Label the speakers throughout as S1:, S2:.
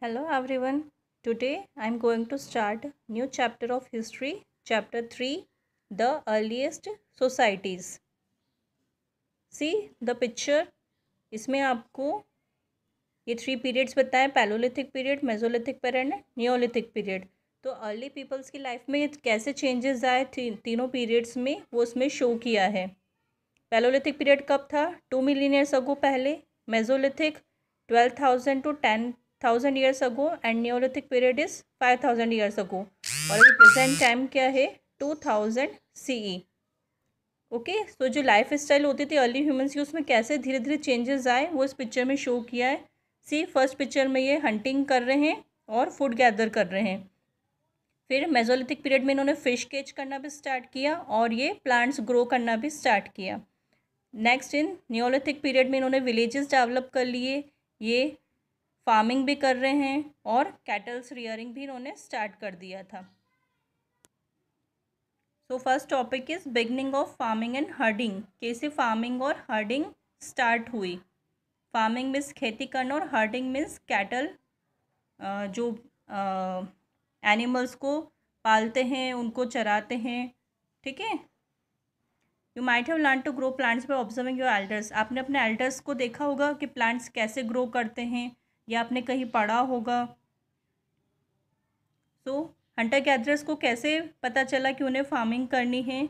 S1: Hello everyone. Today I am going to start new chapter of history, chapter 3, the earliest societies. See the picture. इसमें आपको ये 3 periods बताएं, palaeolithic period, Mesolithic period, Neolithic period. तो early peoples की life में कैसे changes आए तीनों पीरियड्स में वो उसमें शो किया है। पैलोलिथिक पीरियड कब था? 2 मिलियन ईयर्स अगो पहले। Mesolithic 12,000 to 10,000 years ago and Neolithic period is 5,000 years ago. और अभी प्रेजेंट टाइम क्या है? 2000 CE। ओके, सो जो लाइफ स्टाइल होती थी अर्ली ह्यूमंस की उसमें कैसे धीरे धीरे चेंजेस आए वो इस पिक्चर में शो किया है। सी फर्स्ट पिक्चर में ये हंटिंग कर रहे हैं और फूड गैदर कर रहे हैं। फिर मेसोलिथिक पीरियड में इन्होंने फिश कैच करना भी स्टार्ट किया और ये प्लांट्स ग्रो करना भी स्टार्ट किया। नेक्स्ट इन नियोलिथिक पीरियड में इन्होंने विलेजेस डेवलप कर लिए, ये फार्मिंग भी कर रहे हैं और कैटल्स रियरिंग भी इन्होंने स्टार्ट कर दिया था। So first topic is beginning of farming and herding. कैसे फार्मिंग और हर्डिंग स्टार्ट हुई। फार्मिंग मीन्स खेती करना और हर्डिंग मीन्स कैटल जो एनिमल्स को पालते हैं, उनको चराते हैं। ठीक है। You might have learn to grow plants by observing your elders. आपने अपने एल्डर्स को देखा होगा कि प्लांट्स कैसे ग्रो करते हैं, या आपने कहीं पढ़ा होगा। सो हंटर गैदरर्स को कैसे पता चला कि उन्हें फार्मिंग करनी है?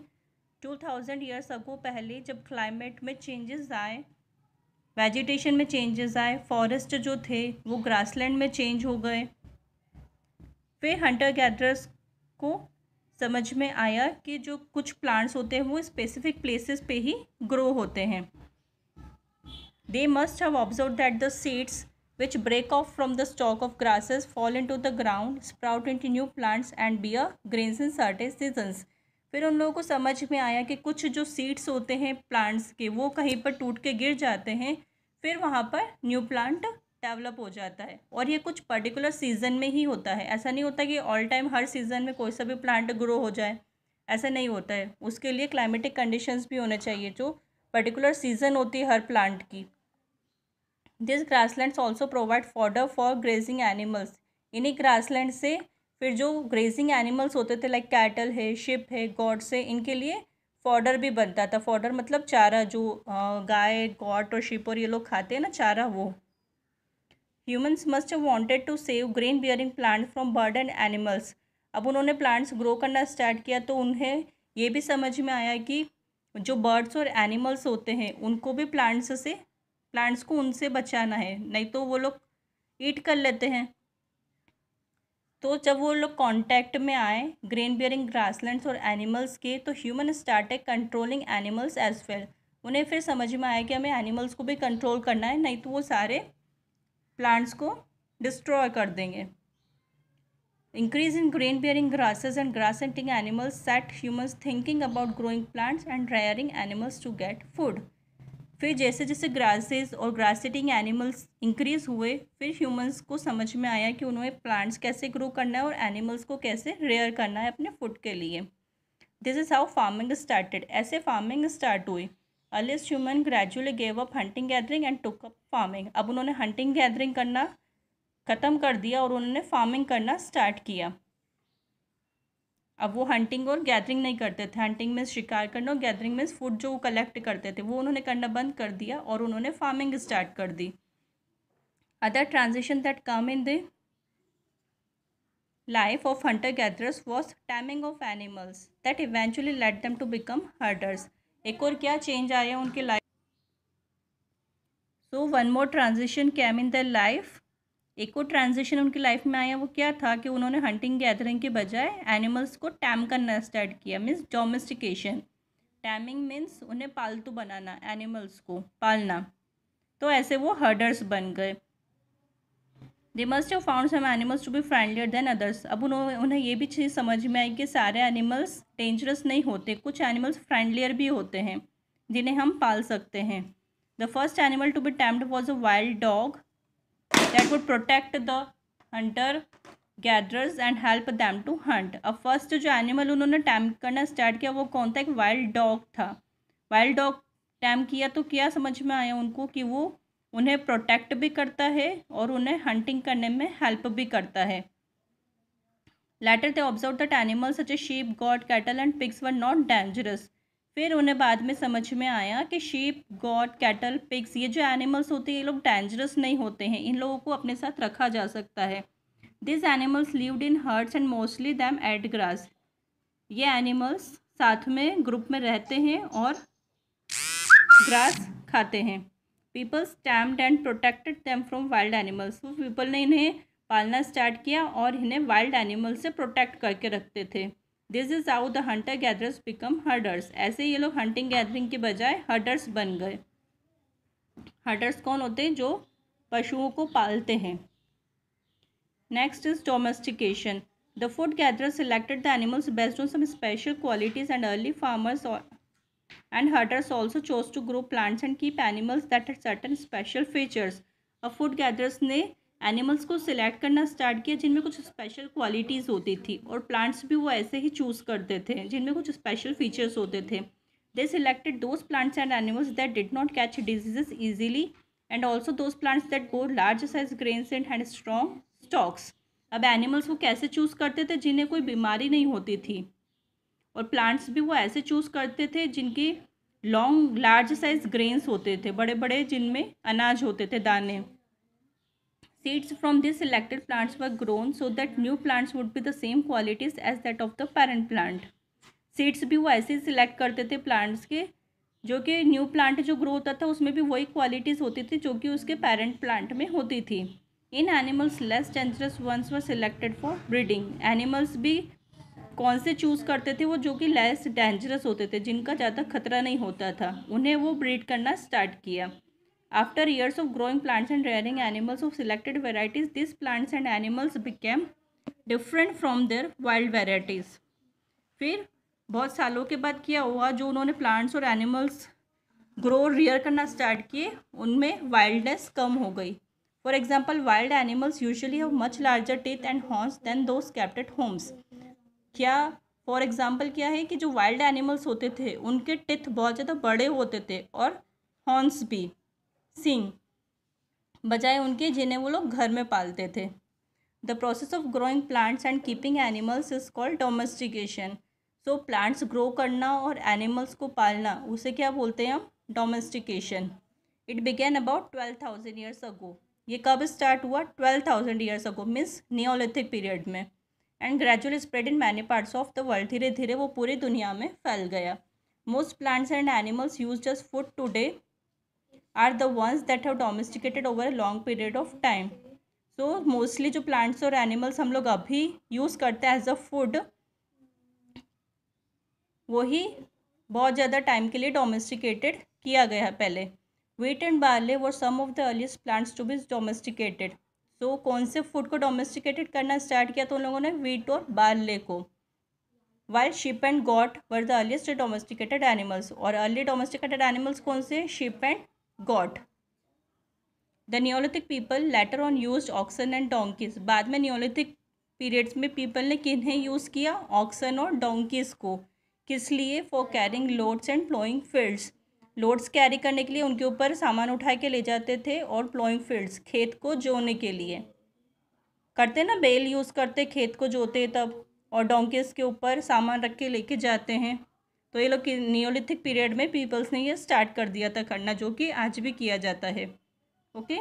S1: 2000 ईयर्स अगो पहले जब क्लाइमेट में चेंजेस आए, वेजिटेशन में चेंजेस आए, फॉरेस्ट जो थे वो ग्रासलैंड में चेंज हो गए, फिर हंटर गैदरर्स को समझ में आया कि जो कुछ प्लांट्स होते हैं वो स्पेसिफिक प्लेसेस पे ही ग्रो होते हैं। दे must have observe that the seeds which break off from the stalk of grasses fall into the ground, sprout into new plants and bear grains in certain seasons। फिर उन लोगों को समझ में आया कि कुछ जो सीड्स होते हैं प्लांट्स के वो कहीं पर टूट के गिर जाते हैं, फिर वहाँ पर न्यू प्लांट डेवलप हो जाता है। और ये कुछ पर्टिकुलर सीजन में ही होता है। ऐसा नहीं होता कि ऑल टाइम हर सीज़न में कोई सा भी प्लांट ग्रो हो जाए, ऐसा नहीं होता है। उसके लिए क्लाइमेटिक कंडीशंस भी होने चाहिए, जो पर्टिकुलर सीजन होती है हर प्लांट की। This grasslands also provide fodder for grazing animals. इन्हीं ग्रासलैंड से फिर जो ग्रेजिंग एनिमल्स होते थे लाइक कैटल है, शिप है, गॉड्स है, इनके लिए फॉडर भी बनता था। फॉडर मतलब चारा, जो गाय, गॉट और शिप और ये लोग खाते हैं ना चारा, वो। Humans must have wanted to save grain bearing plant from bird and animals. अब उन्होंने प्लांट्स ग्रो करना स्टार्ट किया तो उन्हें ये भी समझ में आया कि जो बर्ड्स और एनिमल्स होते हैं उनको भी प्लांट्स को उनसे बचाना है, नहीं तो वो लोग ईट कर लेते हैं। तो जब वो लोग कांटेक्ट में आए ग्रेन बियरिंग ग्रासलैंड्स और एनिमल्स के, तो human started controlling animals as well. उन्हें फिर समझ में आया कि हमें एनिमल्स को भी कंट्रोल करना है, नहीं तो वो सारे प्लांट्स को डिस्ट्रॉय कर देंगे। Increase in grain bearing grasses and grass eating animals set humans thinking about growing plants and rearing animals to get food. फिर जैसे जैसे ग्रासेस और ग्रास ईटिंग एनिमल्स इंक्रीज हुए, फिर ह्यूमंस को समझ में आया कि उन्हें प्लांट्स कैसे ग्रो करना है और एनिमल्स को कैसे रेयर करना है अपने फूड के लिए। This is how farming started. ऐसे फार्मिंग स्टार्ट हुई। Earliest human gradually gave up hunting gathering and took up farming. अब उन्होंने हंटिंग गैदरिंग करना ख़त्म कर दिया और उन्होंने फार्मिंग करना स्टार्ट किया। अब वो हंटिंग और गैदरिंग नहीं करते थे। हंटिंग में शिकार करना और गैदरिंग में फूड जो कलेक्ट करते थे वो उन्होंने करना बंद कर दिया और उन्होंने फार्मिंग स्टार्ट कर दी। Other transition that come in the life of hunter gatherers was taming of animals that eventually led them to become herders. एक और क्या चेंज आया उनके life? So one more transition came in the life. एक और transition उनकी life में आया, वो क्या था कि उन्होंने हंटिंग गैदरिंग के बजाय एनिमल्स को टैम करना स्टार्ट किया, मीन्स डोमेस्टिकेशन। टैमिंग मीन्स उन्हें पालतू बनाना, एनिमल्स को पालना। तो ऐसे वो हर्डर्स बन गए। They must have found some animals to be friendlier than others. अब उन्हें ये भी चीज़ समझ में आई कि सारे एनिमल्स डेंजरस नहीं होते, कुछ एनिमल्स फ्रेंडलियर भी होते हैं जिन्हें हम पाल सकते हैं। The first animal to be tamed was a wild dog that would protect the hunter gatherers and help them to hunt। अब फर्स्ट जो एनिमल उन्होंने टैम करना स्टार्ट किया वो कौन था? एक वाइल्ड डॉग था। वाइल्ड डॉग टैम किया तो क्या समझ में आया उनको कि वो उन्हें प्रोटेक्ट भी करता है और उन्हें हंटिंग करने में हेल्प भी करता है। Later they observe that animals such a sheep, goat, cattle and pigs were not dangerous. फिर उन्हें बाद में समझ में आया कि शीप, गॉट, कैटल, पिग्स ये जो एनिमल्स होते हैं ये लोग डेंजरस नहीं होते हैं, इन लोगों को अपने साथ रखा जा सकता है। This animals lived in herds and mostly them ate grass. ये एनिमल्स साथ में ग्रुप में रहते हैं और ग्रास खाते हैं। People stamped and protected them from wild animals. तो पीपल ने इन्हें पालना स्टार्ट किया और इन्हें वाइल्ड एनिमल्स से प्रोटेक्ट करके रखते थे। This is how the Hunter gatherers become herders. ऐसे ये लोग हंटिंग गैदरिंग के बजाय हर्डर्स बन गए। हर्डर्स कौन होते हैं? जो पशुओं को पालते हैं। Next is domestication. The food gatherers selected the animals based on some special qualities, and early farmers and hunters also chose to grow plants and keep animals that had certain special features. अब food gatherers ने animals को select करना start किया जिनमें कुछ special qualities होती थी, और प्लांट्स भी वो ऐसे ही चूज़ करते थे जिनमें कुछ स्पेशल फीचर्स होते थे। They selected those plants and animals that did not catch diseases easily, and also those plants that bore large size grains and had strong stalks. अब एनिमल्स वो कैसे चूज़ करते थे? जिन्हें कोई बीमारी नहीं होती थी, और प्लांट्स भी वो ऐसे चूज़ करते थे जिनकी लॉन्ग लार्ज साइज ग्रेन्स होते थे, बड़े बड़े जिनमें अनाज होते थे, दाने। Seeds from this selected plants were grown so that new plants would be the same qualities as that of the parent plant. Seeds भी वो ऐसे ही सिलेक्ट करते थे प्लांट्स के, जो कि न्यू प्लांट जो ग्रो होता था उसमें भी वही क्वालिटीज़ होती थी जो कि उसके पेरेंट प्लांट में होती थी। In animals less dangerous ones were selected for breeding. Animals भी कौन से चूज़ करते थे? वो जो कि लेस डेंजरस होते थे, जिनका ज़्यादा खतरा नहीं होता था, उन्हें वो ब्रीड करना स्टार्ट किया। After years of growing plants and rearing animals of selected varieties, this plants and animals became different from their wild varieties. फिर बहुत सालों के बाद क्या हुआ? जो उन्होंने प्लांट्स और एनिमल्स ग्रो रियर करना स्टार्ट किए, उनमें वाइल्डनेस कम हो गई। For example, wild animals usually have much larger teeth and horns than those kept at homes. क्या फॉर एग्जाम्पल क्या है कि जो वाइल्ड एनिमल्स होते थे उनके टिथ बहुत ज़्यादा बड़े होते थे, और हॉर्न्स भी, सींग, बजाय उनके जिन्हें वो लोग घर में पालते थे। The process of growing plants and keeping animals is called domestication. So plants grow करना और एनिमल्स को पालना, उसे क्या बोलते हैं हम? Domestication. It began about 12,000 years ago. ये कब स्टार्ट हुआ? 12,000 years ago, means Neolithic period में। And gradually spread in many parts of the world. धीरे धीरे वो पूरी दुनिया में फैल गया। Most plants and animals used as food today are the ones that have domesticated over a long period of time. So mostly जो plants और एनिमल्स हम लोग अभी यूज़ करते हैं एज अ फूड, वही बहुत ज़्यादा टाइम के लिए डोमेस्टिकेटेड किया गया है पहले। Wheat and barley were some of the earliest plants to be domesticated. So कौन से फूड को डोमेस्टिकेटेड करना स्टार्ट किया? तो उन लोगों ने वीट और बार्ले को। While sheep and goat were the earliest domesticated animals. और अर्ली डोमेस्टिकेटेड एनिमल्स कौन से? sheep and goat. The Neolithic people later on used oxen and donkeys. बाद में नियोलिथिक पीरियड्स में पीपल ने किन्हें यूज़ किया? ऑक्सन और डोंकीज को। किस लिए? For carrying loads and ploughing fields. Loads carry करने के लिए उनके ऊपर सामान उठा के ले जाते थे, और प्लोइंग फील्ड्स, खेत को जोने के लिए करते ना, बेल यूज़ करते खेत को जोते तब, और डोंकीज के ऊपर सामान रख के लेके जाते हैं। तो ये लोग नियोलिथिक पीरियड में पीपल्स ने ये स्टार्ट कर दिया था करना, जो कि आज भी किया जाता है। ओके।